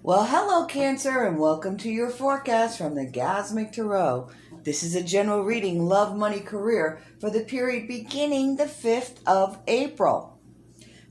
Well, hello, Cancer, and welcome to your forecast from the Gasmic Tarot. This is a general reading, love, money, career, for the period beginning the 5th of April.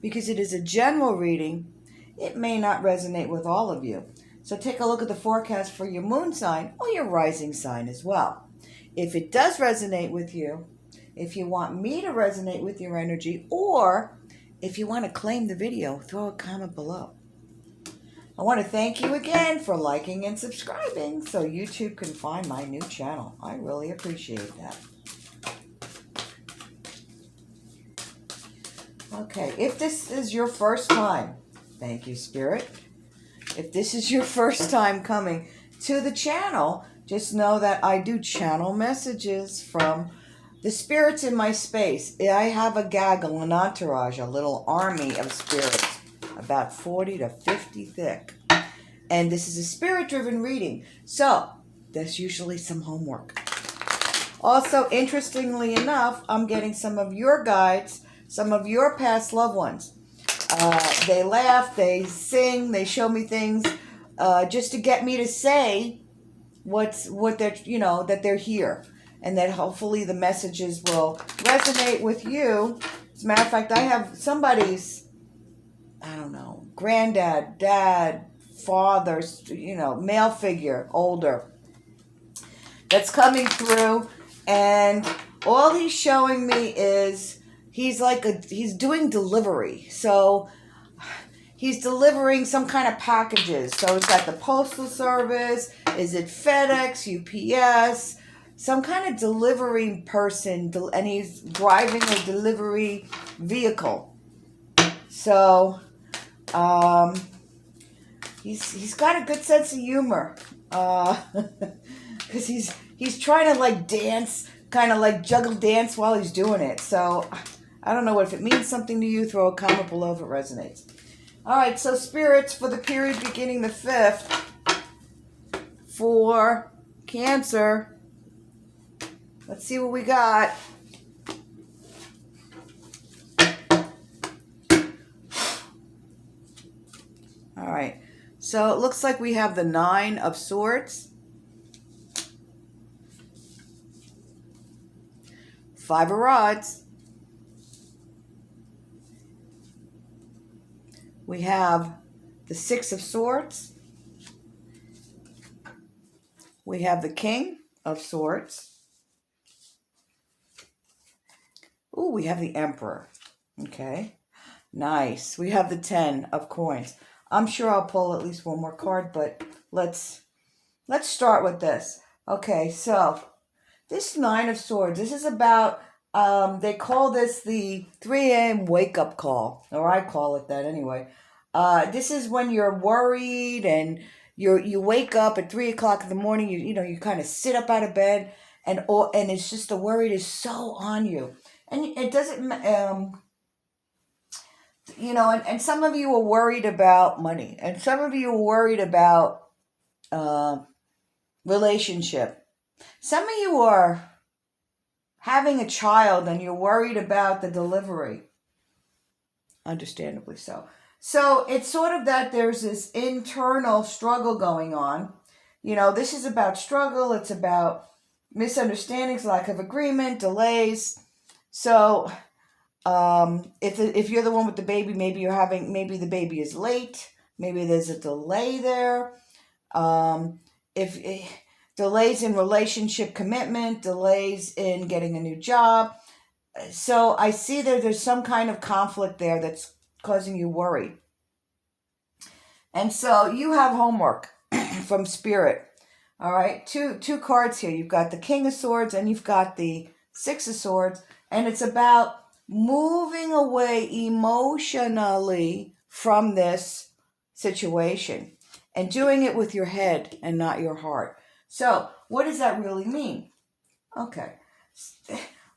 Because it is a general reading, it may not resonate with all of you. So take a look at the forecast for your moon sign or your rising sign as well. If it does resonate with you, if you want me to resonate with your energy, or if you want to claim the video, throw a comment below. I want to thank you again for liking and subscribing so YouTube can find my new channel. I really appreciate that. Okay, if this is your first time, thank you, Spirit. If this is your first time coming to the channel, just know that I do channel messages from the spirits in my space. I have a gaggle, an entourage, a little army of spirits, about 40 to 50 thick. And this is a spirit-driven reading, so there's usually some homework. Also, interestingly enough, I'm getting some of your guides, some of your past loved ones. They laugh, they sing, they show me things just to get me to say what they're, that they're here, and that hopefully the messages will resonate with you. As a matter of fact, I have somebody's, granddad, dad, father, male figure, older, that's coming through, and all he's showing me is he's doing delivery. So he's delivering some kind of packages. So it's got the postal service, is it FedEx, UPS, some kind of delivery person, and he's driving a delivery vehicle. So he's got a good sense of humor, because he's trying to dance, kind of juggle dance while he's doing it. So I don't know if it means something to you. Throw a comment below if it resonates. All right, so spirits for the period beginning the 5th for Cancer. Let's see what we got. All right, so it looks like we have the 9 of Swords, 5 of Rods. We have the 6 of Swords. We have the King of Swords. Ooh, we have the Emperor. Okay, nice. We have the 10 of Coins. I'm sure I'll pull at least one more card, but let's start with this. Okay, so this 9 of Swords, this is about, they call this the 3 a.m. wake-up call, or I call it that anyway. This is when you're worried and you wake up at 3 o'clock in the morning, you kind of sit up out of bed, and it's just the worry is so on you. And it doesn't, and some of you are worried about money, and some of you are worried about relationship. Some of you are having a child and you're worried about the delivery. Understandably so. So it's sort of that there's this internal struggle going on. This is about struggle. It's about misunderstandings, lack of agreement, delays. So if you're the one with the baby, maybe the baby is late. Maybe there's a delay there. Delays in relationship commitment, delays in getting a new job. So I see there's some kind of conflict there that's causing you worry. And so you have homework from Spirit. All right, two cards here. You've got the King of Swords and you've got the 6 of Swords. And it's about moving away emotionally from this situation and doing it with your head and not your heart. So what does that really mean? Okay.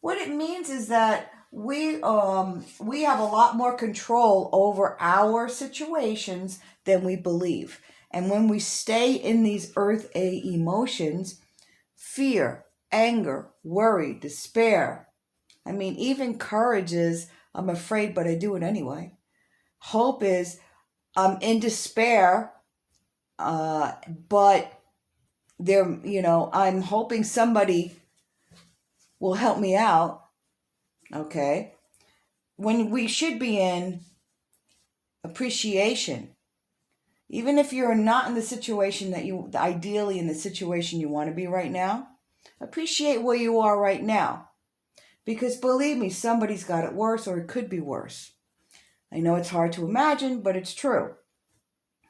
What it means is that we have a lot more control over our situations than we believe. And when we stay in these earth A emotions, fear, anger, worry, despair, even courage is, I'm afraid, but I do it anyway. Hope is, I'm in despair, But I'm hoping somebody will help me out. Okay. When we should be in appreciation, even if you're not in the situation that ideally in the situation you want to be right now, appreciate where you are right now. Because believe me, somebody's got it worse, or it could be worse. I know it's hard to imagine, but it's true.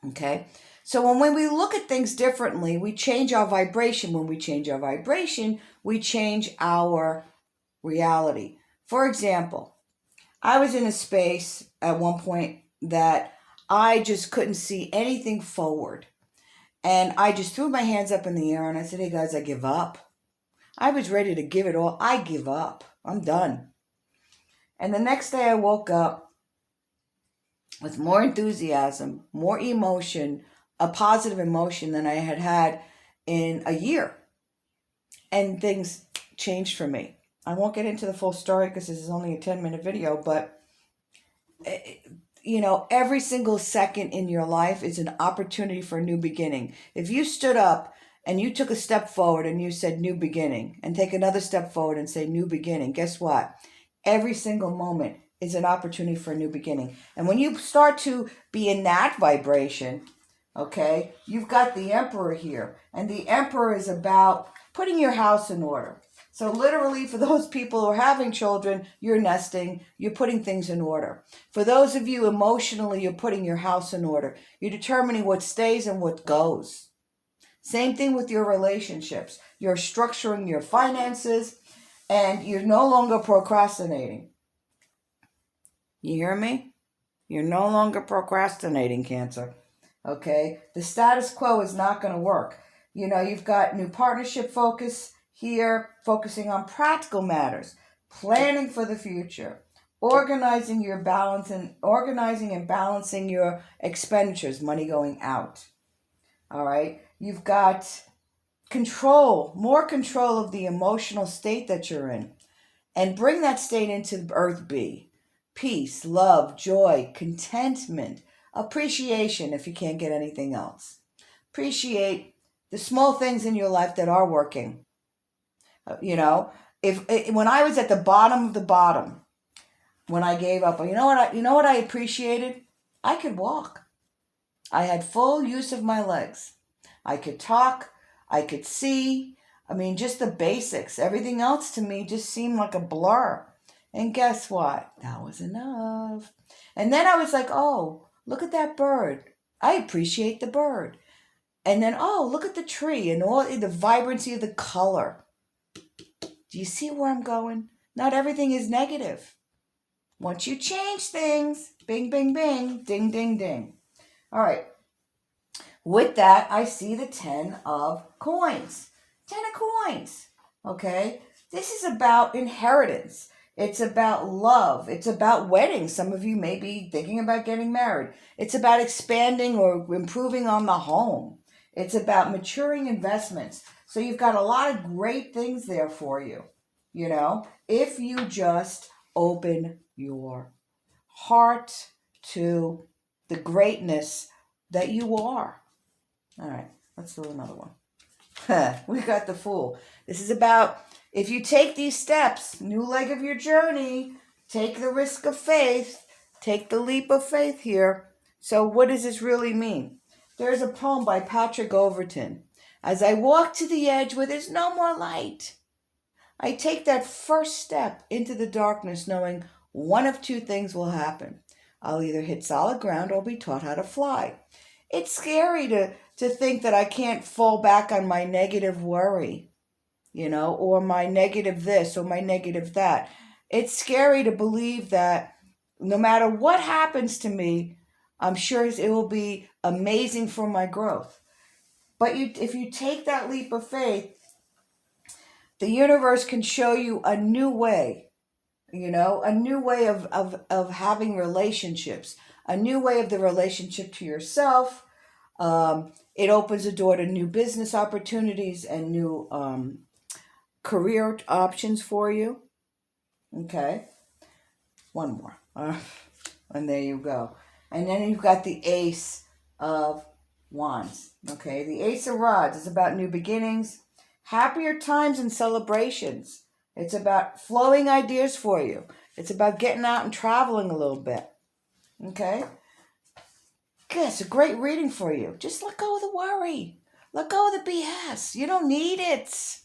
Okay? So when we look at things differently, we change our vibration. When we change our vibration, we change our reality. For example, I was in a space at one point that I just couldn't see anything forward. And I just threw my hands up in the air and I said, hey guys, I give up. I was ready to give it all. I give up. I'm done. And the next day I woke up with more enthusiasm, more emotion, a positive emotion than I had had in a year. And things changed for me. I won't get into the full story because this is only a 10-minute video, but every single second in your life is an opportunity for a new beginning. If you stood up and you took a step forward and you said new beginning, and take another step forward and say new beginning, guess what? Every single moment is an opportunity for a new beginning. And when you start to be in that vibration, okay, you've got the Emperor here. And the Emperor is about putting your house in order. So literally, for those people who are having children, you're nesting, you're putting things in order. For those of you emotionally, you're putting your house in order. You're determining what stays and what goes. Same thing with your relationships. You're structuring your finances, and you're no longer procrastinating. You hear me? You're no longer procrastinating, Cancer. Okay? The status quo is not going to work. You've got new partnership focus here, focusing on practical matters, planning for the future, organizing and balancing your expenditures, money going out. All right? You've got more control of the emotional state that you're in, and bring that state into Earth B. Peace, love, joy, contentment, appreciation if you can't get anything else. Appreciate the small things in your life that are working. When I was at the bottom of the bottom, when I gave up, you know what I appreciated? I could walk. I had full use of my legs. I could talk. I could see. Just the basics. Everything else to me just seemed like a blur. And guess what? That was enough. And then I was like, oh, look at that bird. I appreciate the bird. And then, oh, look at the tree and all the vibrancy of the color. Do you see where I'm going? Not everything is negative. Once you change things, bing, bing, bing, ding, ding, ding. All right. With that, I see the 10 of coins. 10 of coins. Okay? This is about inheritance. It's about love. It's about weddings. Some of you may be thinking about getting married. It's about expanding or improving on the home. It's about maturing investments. So you've got a lot of great things there for you, if you just open your heart to the greatness that you are. All right, let's do another one. We got the Fool. This is about, if you take these steps, new leg of your journey, take the risk of faith, take the leap of faith here. So what does this really mean? There's a poem by Patrick Overton. As I walk to the edge where there's no more light, I take that first step into the darkness knowing one of two things will happen. I'll either hit solid ground or be taught how to fly. It's scary to think that I can't fall back on my negative worry, or my negative this or my negative that. It's scary to believe that no matter what happens to me, I'm sure it will be amazing for my growth. But if you take that leap of faith, the universe can show you a new way, a new way of having relationships, a new way of the relationship to yourself. It opens the door to new business opportunities and new career options for you. Okay. One more. And there you go. And then you've got the Ace of Wands. Okay, the Ace of Rods is about new beginnings, happier times and celebrations. It's about flowing ideas for you. It's about getting out and traveling a little bit. Okay? Good. It's a great reading for you. Just let go of the worry. Let go of the BS. You don't need it.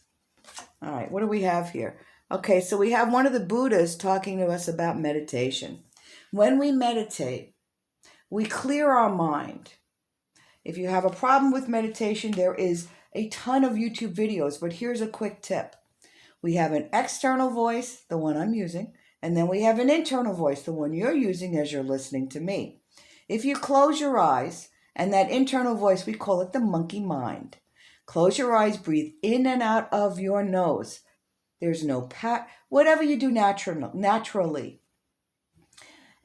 All right, what do we have here? Okay, so we have one of the Buddhas talking to us about meditation. When we meditate, we clear our mind. If you have a problem with meditation, there is a ton of YouTube videos, but here's a quick tip. We have an external voice, the one I'm using, and then we have an internal voice, the one you're using as you're listening to me. If you close your eyes, and that internal voice, we call it the monkey mind. Close your eyes, breathe in and out of your nose. There's no whatever you do naturally.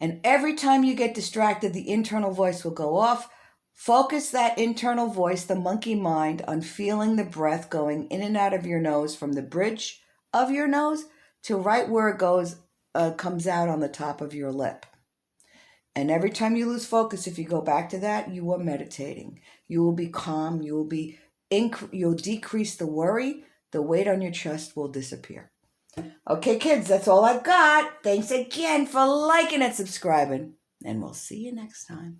And every time you get distracted, the internal voice will go off. Focus that internal voice, the monkey mind, on feeling the breath going in and out of your nose from the bridge of your nose to right where it comes out on the top of your lip. And every time you lose focus, if you go back to that, you are meditating. You will be calm. You'll decrease the worry. The weight on your chest will disappear. Okay, kids, that's all I've got. Thanks again for liking and subscribing. And we'll see you next time.